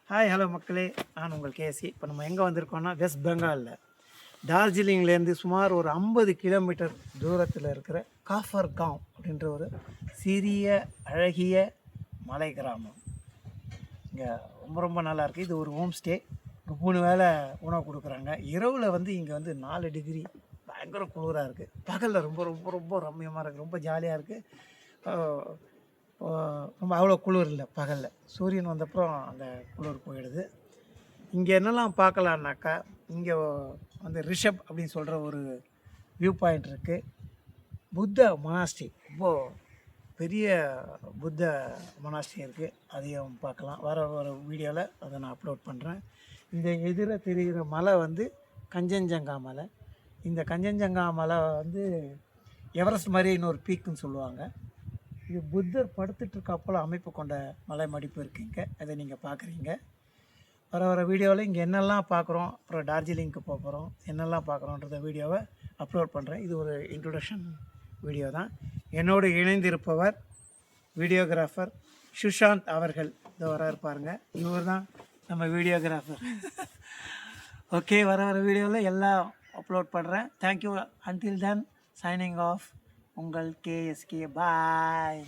Hi hello மக்களே, நான் உங்கள் கேசி. இப்போ நம்ம எங்கே வந்திருக்கோம்னா வெஸ்ட் பெங்காலில் டார்ஜிலிங்லேருந்து சுமார் ஒரு 50 கிலோமீட்டர் தூரத்தில் இருக்கிற காஃபர்காம் அப்படின்ற ஒரு சிறிய அழகிய மலை கிராமம். இங்கே ரொம்ப ரொம்ப நல்லாயிருக்கு. இது ஒரு ஹோம் ஸ்டே. இங்கே 3 வேளை உணவு கொடுக்குறாங்க. இரவில் இங்கே 4 டிகிரி பயங்கர குளிராக இருக்குது. பகலில் ரொம்ப ரொம்ப ரொம்ப ரம்மியமாக இருக்குது. ரொம்ப ஜாலியாக இருக்குது. ரொம்ப அவ்வளோ குளிர் இல்லை பகலில். சூரியன் வந்தப்புறம் அந்த குளிர் போயிடுது. இங்கே என்னெல்லாம் பார்க்கலான்னாக்கா, இங்கே ரிஷப் அப்படின்னு சொல்கிற ஒரு வியூ பாயிண்ட் இருக்குது. புத்த மொனாஸ்ட்ரி, ரொம்ப பெரிய புத்த மொனாஸ்ட்ரி இருக்குது. அதையும் பார்க்கலாம். வர வீடியோவில் அதை நான் அப்லோட் பண்ணுறேன். இந்த எதிர தெரிகிற மலை கஞ்சன்ஜங்கா மலை. இந்த கஞ்சன்ஜங்கா மலை எவரெஸ்ட் மாதிரி இன்னொரு பீக்குன்னு சொல்லுவாங்க. இது புத்தர் படுத்துட்ருக்கப்போல் அமைப்பு கொண்ட மலை மடிப்பு இருக்குங்க. அதை நீங்கள் பார்க்குறீங்க. வர வீடியோவில் இங்கே என்னெல்லாம் பார்க்குறோம், அப்புறம் டார்ஜிலிங்க்கு போகிறோம், என்னெல்லாம் பார்க்குறோன்றத வீடியோவை அப்லோட் பண்ணுறேன். இது ஒரு இன்ட்ரொடக்ஷன் வீடியோ தான். என்னோடு இணைந்திருப்பவர் வீடியோகிராஃபர் சுஷாந்த் அவர்கள். இதை இருப்பாருங்க. இவர் தான் நம்ம வீடியோகிராஃபர். ஓகே, வர வீடியோவில் எல்லாம் அப்லோட் பண்ணுறேன். Thank you. Until then signing off. உங்கள் கேஎஸ்கே. பாய்.